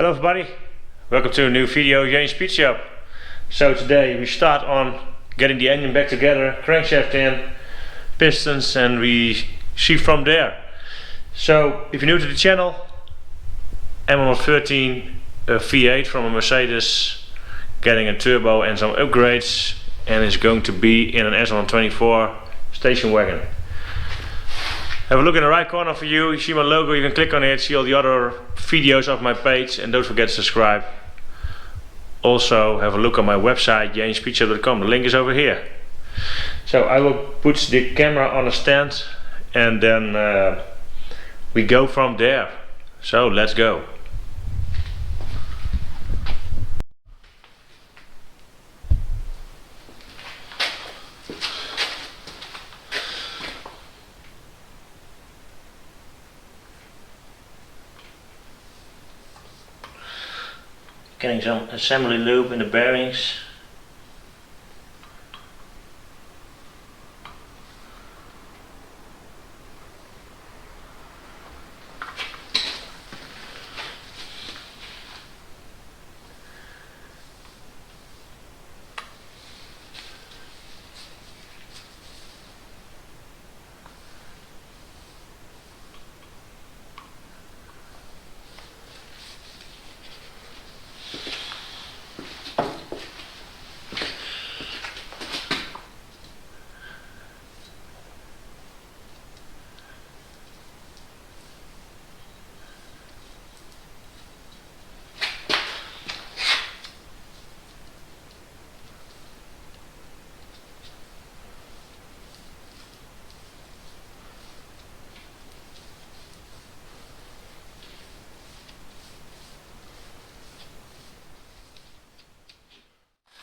Hello everybody, welcome to a new video, JMSpeedshop. So today we start on getting the engine back together, crankshaft in, pistons, and we see from there. So if you're new to the channel, M113 V8 from a Mercedes, getting a turbo and some upgrades, and it's going to be in an S124 station wagon. Have a look in the right corner for you. You see my logo, you can click on it, see all the other videos of my page, and don't forget to subscribe. Also have a look on my website, JMSpeedshop.com. The link is over here. So I will put the camera on a stand and then we go from there. So let's go. Getting some assembly lube in the bearings.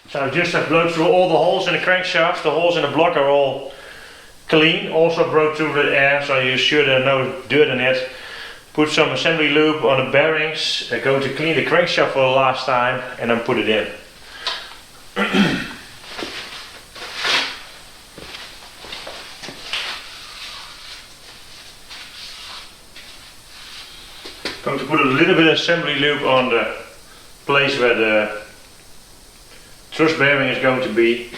So I just have blown through all the holes in the crankshaft. The holes in the block are all clean. Also blown through with air, so you're sure there's no dirt in it. Put some assembly lube on the bearings. I'm going to clean the crankshaft for the last time and then put it in. Going to put a little bit of assembly lube on the place where the thrust bearing is going to be.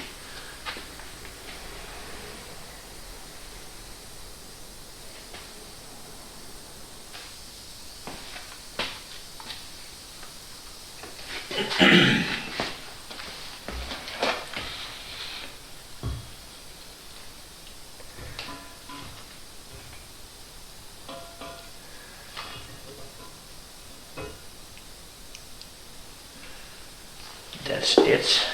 That's it.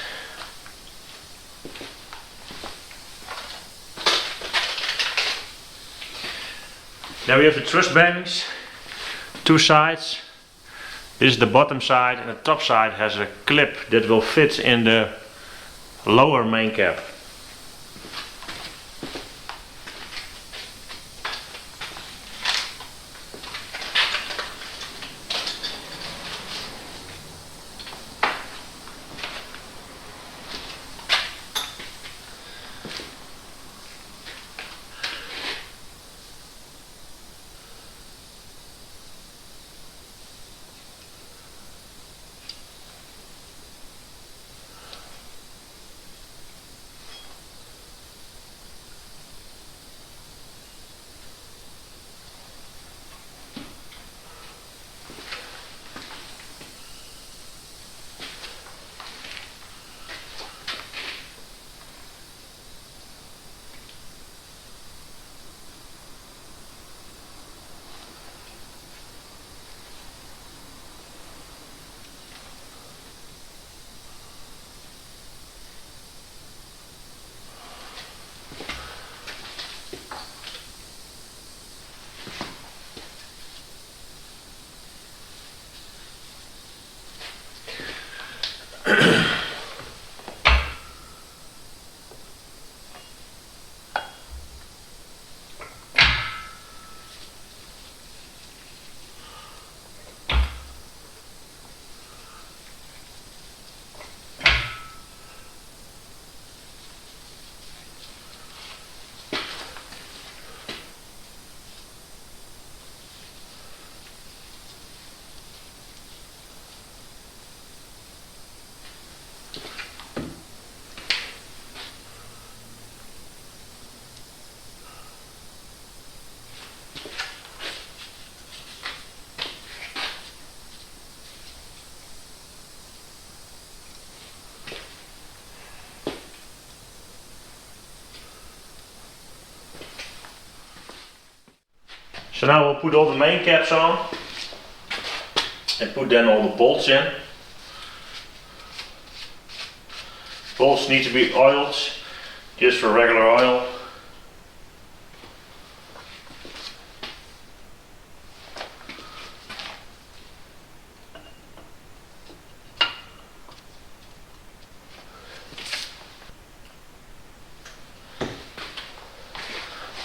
Now we have the thrust bearings, two sides. This is the bottom side, and the top side has a clip that will fit in the lower main cap. So now we'll put all the main caps on and put then all the bolts in. Bolts need to be oiled, just for regular oil.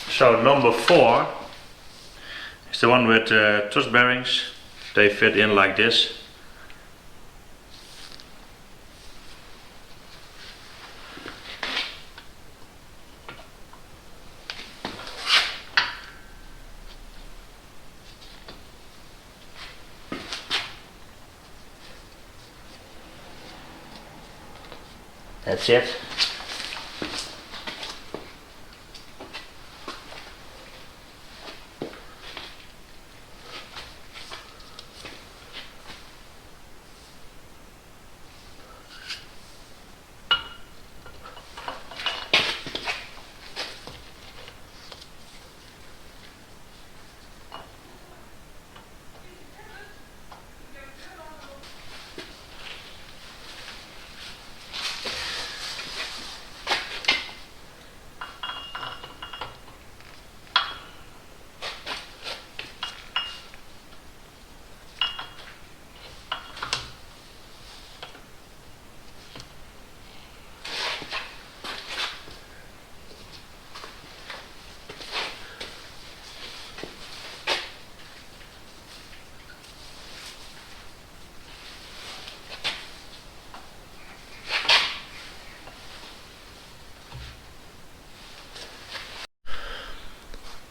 So number 4 is the one with thrust bearings. They fit in like this. That's it.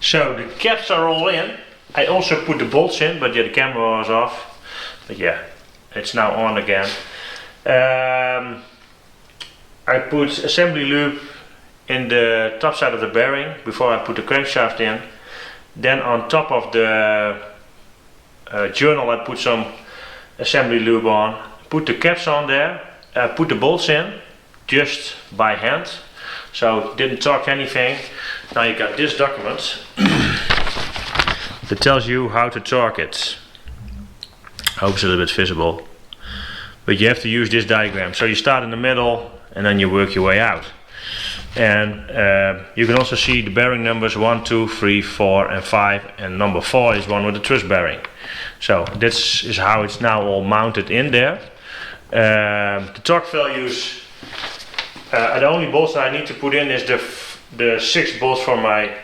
So the caps are all in. I also put the bolts in, but yeah, the camera was off. But yeah, it's now on again. I put assembly lube in the top side of the bearing before I put the crankshaft in. Then on top of the journal I put some assembly lube on. Put the caps on there. Put the bolts in just by hand. So didn't torque anything. Now you got this document that tells you how to torque it. I hope it's a little bit visible. But you have to use this diagram. So you start in the middle and then you work your way out. And you can also see the bearing numbers 1, 2, 3, 4 and 5, and number 4 is one with the thrust bearing. So this is how it's now all mounted in there. The torque values, the only bolts that I need to put in is the 6 bolts for my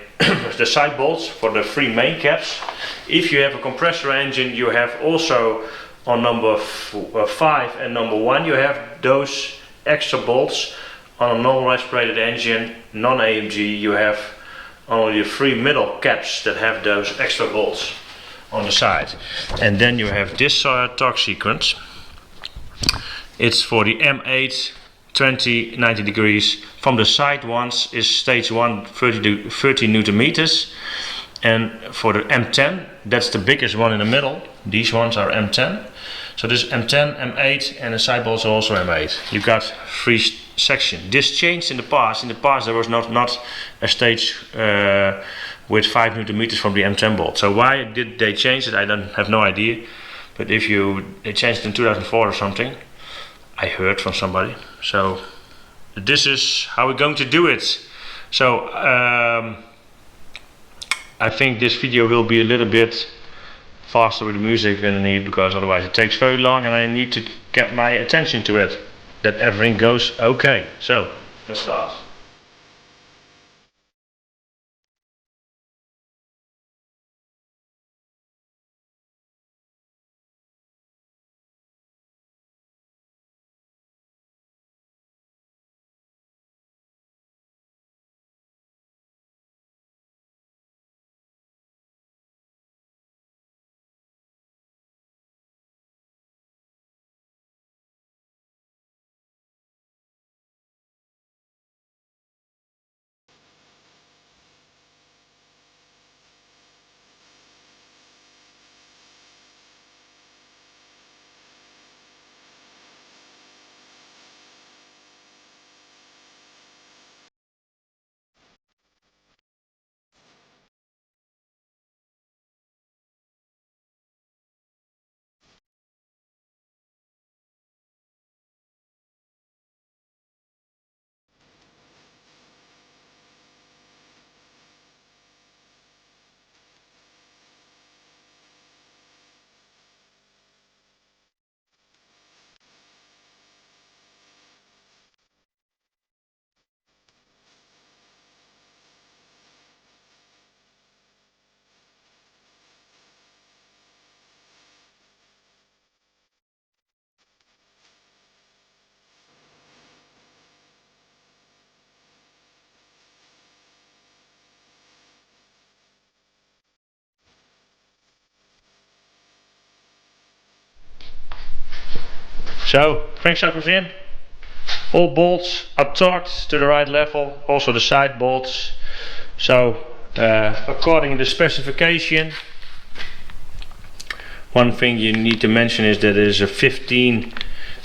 the side bolts for the 3 main caps. If you have a compressor engine, you have also on number 5 and number 1 you have those extra bolts. On a non-aspirated engine, non-AMG, you have only the 3 middle caps that have those extra bolts on the side. And then you have this torque sequence. It's for the M8 20 90 degrees. From the side ones is stage 1 30 Newton meters, and for the M10, that's the biggest one in the middle. These ones are M10. So this M10, M8, and the side bolts are also M8. You got 3 sections. This changed in the past. In the past there was not a stage with 5 Newton meters from the M10 bolt. So why did they change it? I have no idea. But they changed it in 2004 or something. I heard from somebody. So this is how we're going to do it. So I think this video will be a little bit faster with the music than I need, because otherwise it takes very long and I need to get my attention to it, that everything goes okay. So let's start. So crankshaft was in, all bolts are torqued to the right level, also the side bolts. So according to the specification, one thing you need to mention is that there is a 15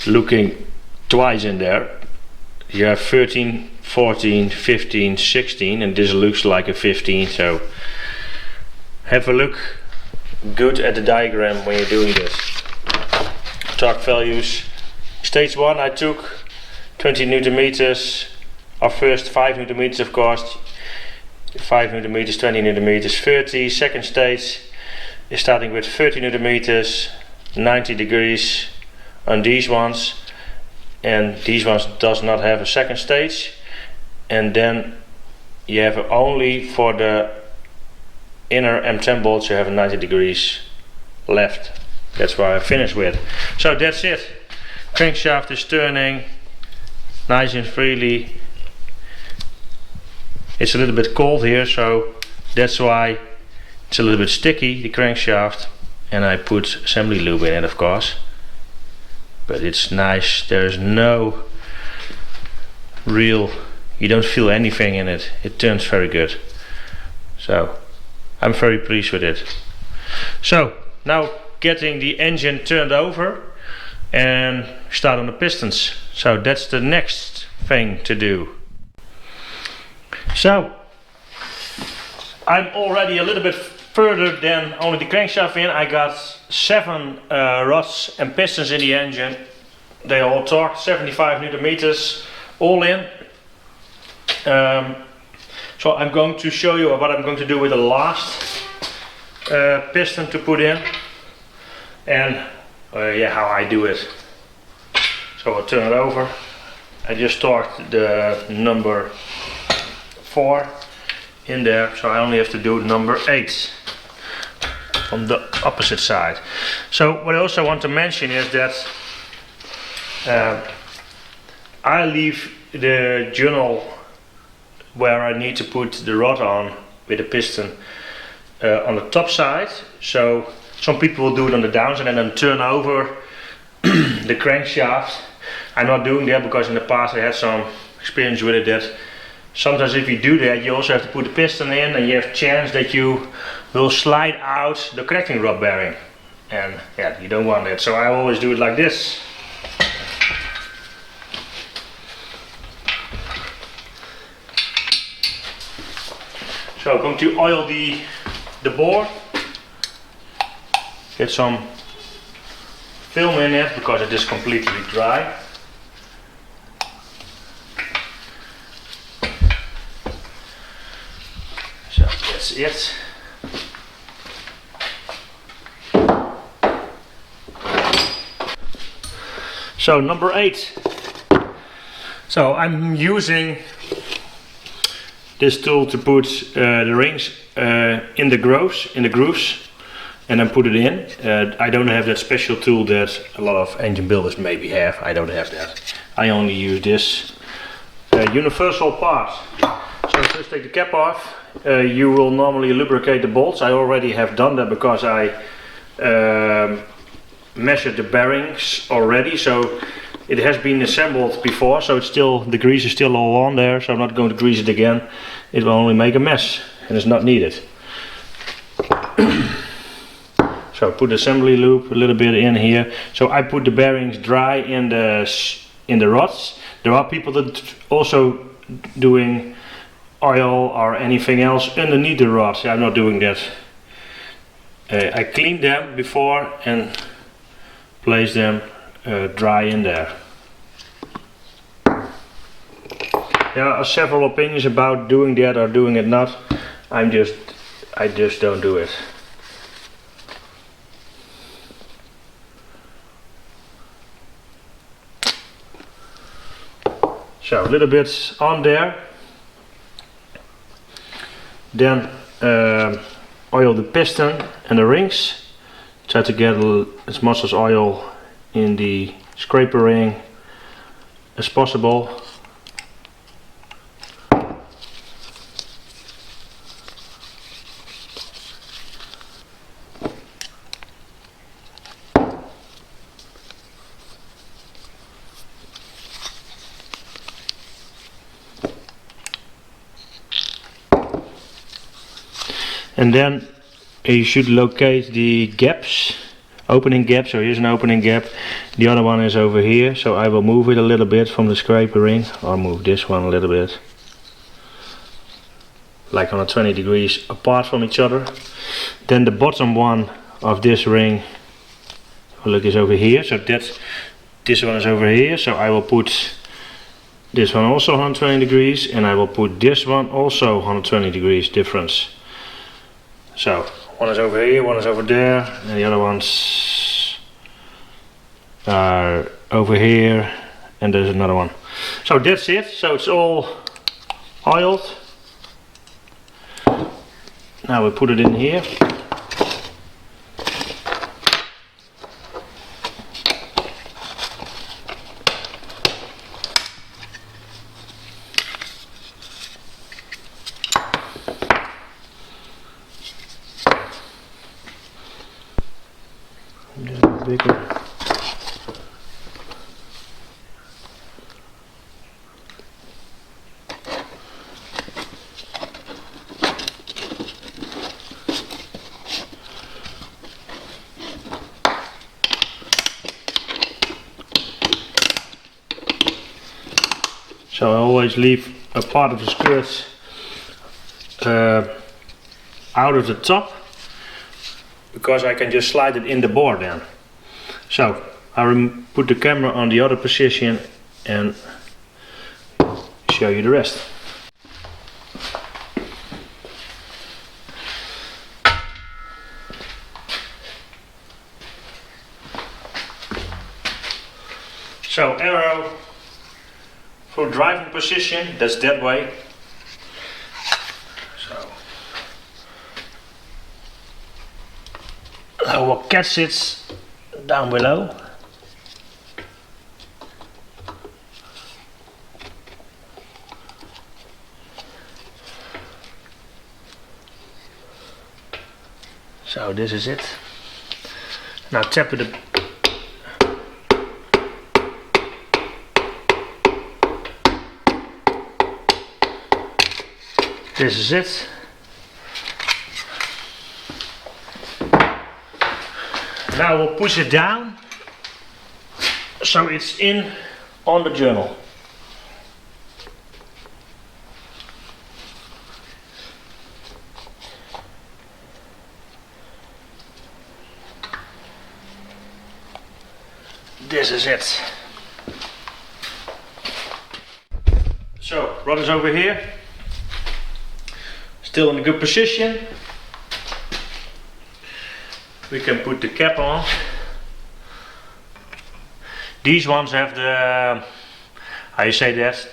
looking twice in there. You have 13, 14, 15, 16, and this looks like a 15, so have a look good at the diagram when you're doing this. Torque values. Stage 1 I took 20 Newton meters. Our first 5 Newton meters, of course. 5 Newton meters, 20 Newton meters, 30. Second stage is starting with 30 Newton meters, 90 degrees on these ones, and these ones does not have a second stage. And then you have only for the inner M10 bolts you have 90 degrees left. That's where I finished with. So that's it. Crankshaft is turning nice and freely. It's a little bit cold here, so that's why it's a little bit sticky, the crankshaft, and I put assembly lube in it, of course. But it's nice. There's no real, you don't feel anything in it. It turns very good. So I'm very pleased with it. So now getting the engine turned over and start on the pistons. So that's the next thing to do. So I'm already a little bit further than only the crankshaft in. I got 7 rods and pistons in the engine. They are all torqued, 75 Newton meters all in. So I'm going to show you what I'm going to do with the last piston to put in, and yeah, how I do it. So I'll turn it over. I just torqued the number 4 in there, so I only have to do number 8 on the opposite side. So what I also want to mention is that I leave the journal where I need to put the rod on with the piston on the top side. So some people will do it on the downside and then turn over the crankshaft. I'm not doing that because in the past I had some experience with it that sometimes if you do that, you also have to put the piston in and you have a chance that you will slide out the cracking rod bearing. And yeah, you don't want that. So I always do it like this. So I'm going to oil the bore. Get some film in it because it is completely dry. So that's it. So number 8. So I'm using this tool to put the rings in the grooves, and then put it in. I don't have that special tool that a lot of engine builders maybe have. I don't have that. I only use this universal part. So first take the cap off. You will normally lubricate the bolts. I already have done that because I measured the bearings already. So it has been assembled before, so it's still, the grease is still all on there, so I'm not going to grease it again. It will only make a mess and it's not needed. So put assembly lube a little bit in here. So I put the bearings dry in the rods. There are people that also doing oil or anything else underneath the rods. I'm not doing that. I cleaned them before and place them dry in there. There are several opinions about doing that or doing it not. I just don't do it. So a little bit on there. Then oil the piston and the rings. Try to get as much as oil in the scraper ring as possible. And then you should locate the gaps, opening gap. So here's an opening gap, the other one is over here, so I will move it a little bit from the scraper ring, or move this one a little bit, like on a 20 degrees apart from each other. Then the bottom one of this ring, look, is over here, so this one is over here, so I will put this one also 120 degrees, and I will put this one also 120 degrees difference. So one is over here, one is over there, and the other ones are over here, and there's another one. So that's it, so it's all oiled. Now we put it in here. Bigger. So I always leave a part of the skirt out of the top, because I can just slide it in the bore then. So I put the camera on the other position and show you the rest. So arrow for driving position, that's that way. So I will catch it down below. So this is it. Now tap it. This is it. Now we'll push it down so it's in on the journal. This is it. So rod is over here, still in a good position. We can put the cap on. These ones have the, how you say that,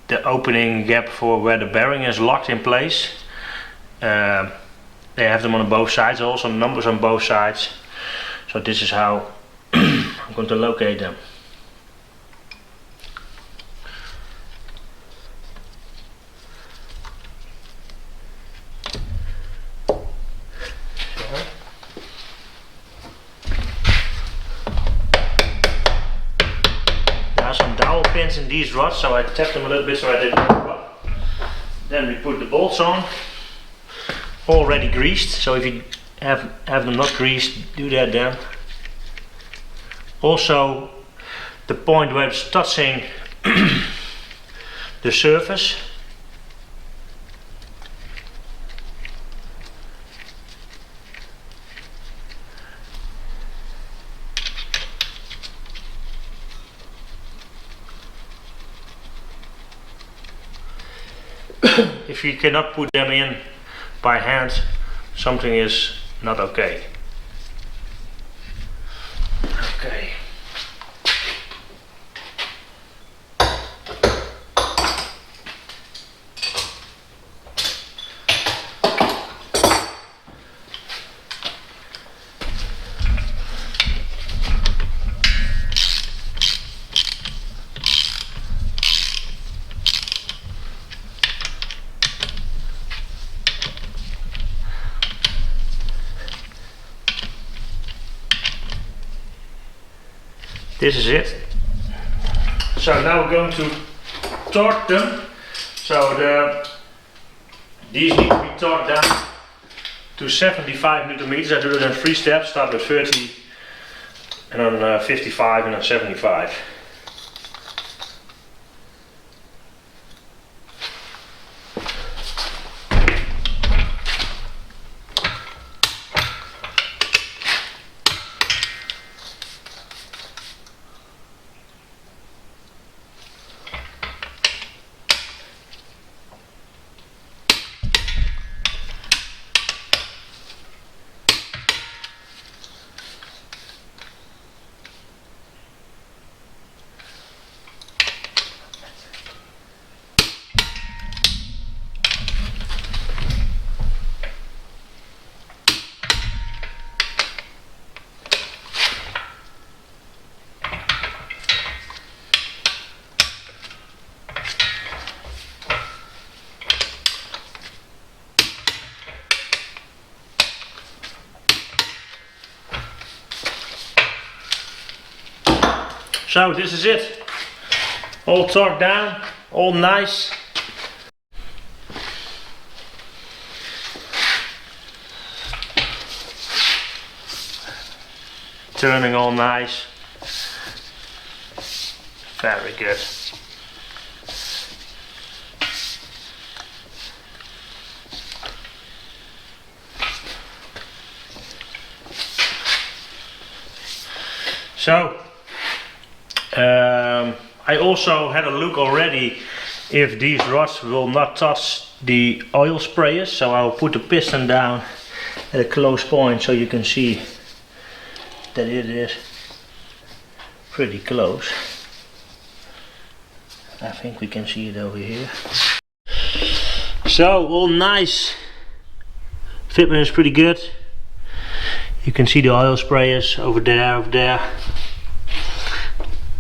the opening gap for where the bearing is locked in place. They have them on both sides, also numbers on both sides. So this is how I'm going to locate them. Pins in these rods, so I tap them a little bit so I didn't go up. Then we put the bolts on, already greased, so if you have them not greased, do that then. Also the point where it's touching the surface. If you cannot put them in by hand, something is not okay. Okay. This is it. So now we're going to torque them. So these need to be torqued down to 75 Newton meters. I do it in 3 steps, start with 30 and then 55 and then 75. So this is it, all torqued down, all nice. Turning all nice, very good. So I also had a look already if these rods will not touch the oil sprayers, so I'll put the piston down at a close point so you can see that it is pretty close. I think we can see it over here. So all nice, fitment is pretty good. You can see the oil sprayers over there,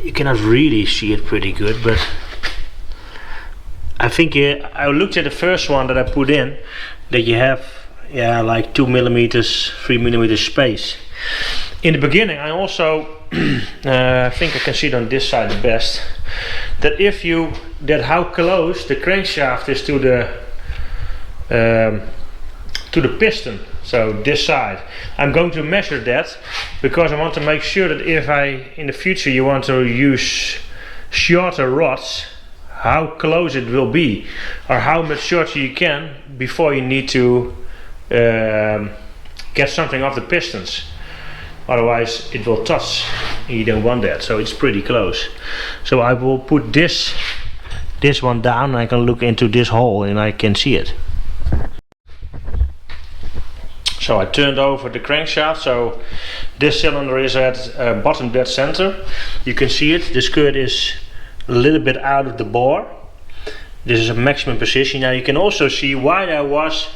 You cannot really see it pretty good, but I think I looked at the first one that I put in, that you have like 2 millimeters, 3 millimeters space. In the beginning I also I think I can see it on this side the best, that how close the crankshaft is to the piston. So this side, I'm going to measure that because I want to make sure that if in the future you want to use shorter rods, how close it will be, or how much shorter you can before you need to get something off the pistons. Otherwise it will touch and you don't want that, so it's pretty close. So I will put this one down and I can look into this hole and I can see it. So I turned over the crankshaft, so this cylinder is at bottom dead center. You can see it, the skirt is a little bit out of the bore. This is a maximum position. Now you can also see why there was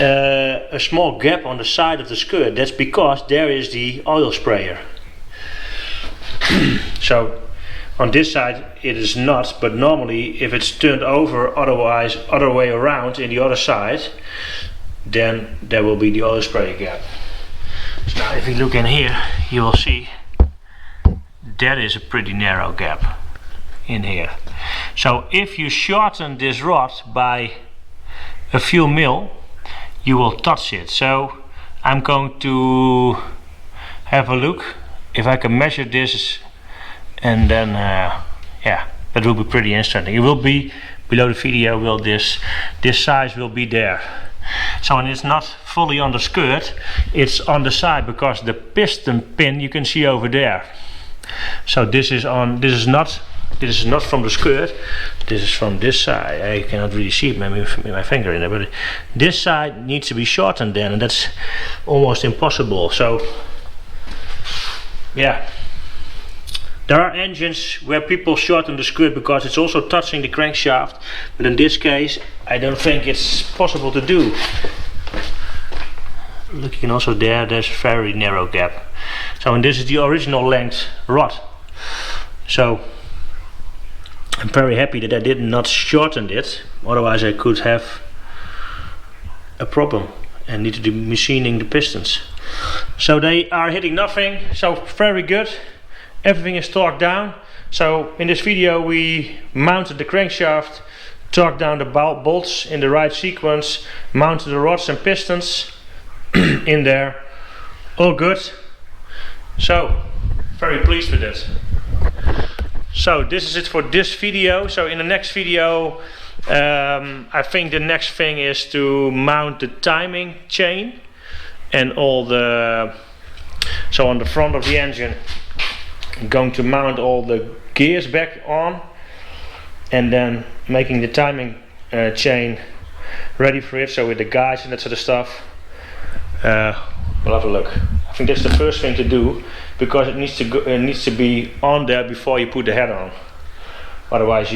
a small gap on the side of the skirt. That's because there is the oil sprayer. So on this side it is not, but normally if it's turned over other way around in the other side, then there will be the oil spray gap. So now if you look in here, you will see that is a pretty narrow gap in here. So if you shorten this rod by a few mil, you will touch it. So I'm going to have a look if I can measure this, and then yeah, that will be pretty interesting. It will be below the video, this size will be there. So, and it's not fully on the skirt, it's on the side, because the piston pin you can see over there. So this is not from the skirt, this is from this side. I cannot really see it with my finger in there, but this side needs to be shortened then, and that's almost impossible. So yeah, there are engines where people shorten the skirt because it's also touching the crankshaft, but in this case I don't think it's possible to do. Looking also there's a very narrow gap. So, and this is the original length rod. So I'm very happy that I did not shorten it, otherwise I could have a problem and need to do machining the pistons. So they are hitting nothing, so very good. Everything is torqued down. So in this video we mounted the crankshaft torque down the bolts in the right sequence, mounted the rods and pistons in there, all good. So very pleased with it. So this is it for this video. So in the next video I think the next thing is to mount the timing chain and all the, so on the front of the engine I'm going to mount all the gears back on, and then making the timing chain ready for it, so with the guides and that sort of stuff. We'll have a look. I think that's the first thing to do, because it needs to go, it needs to be on there before you put the head on. Otherwise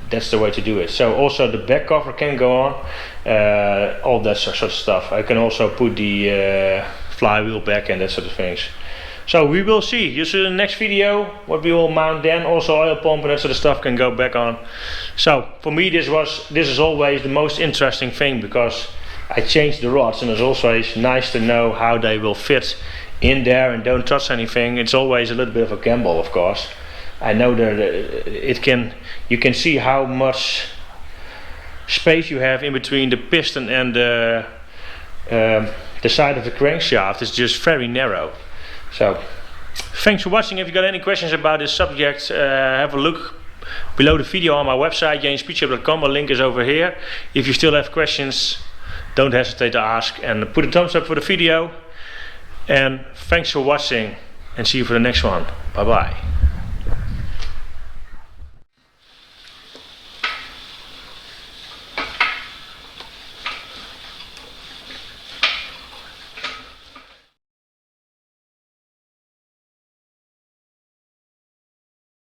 that's the way to do it. So also the back cover can go on, all that sort of stuff. I can also put the flywheel back and that sort of things. So we will see. You see in the next video what we will mount then. Also oil pump and that sort of stuff can go back on. So for me this is always the most interesting thing, because I changed the rods and it's always nice to know how they will fit in there and don't touch anything. It's always a little bit of a gamble, of course. I know that you can see how much space you have in between the piston and the side of the crankshaft. Is just very narrow. So thanks for watching. If you got any questions about this subject, have a look below the video on my website, JMSpeedshop.com. A link is over here. If you still have questions, don't hesitate to ask, and put a thumbs up for the video. And thanks for watching, and see you for the next one. Bye bye.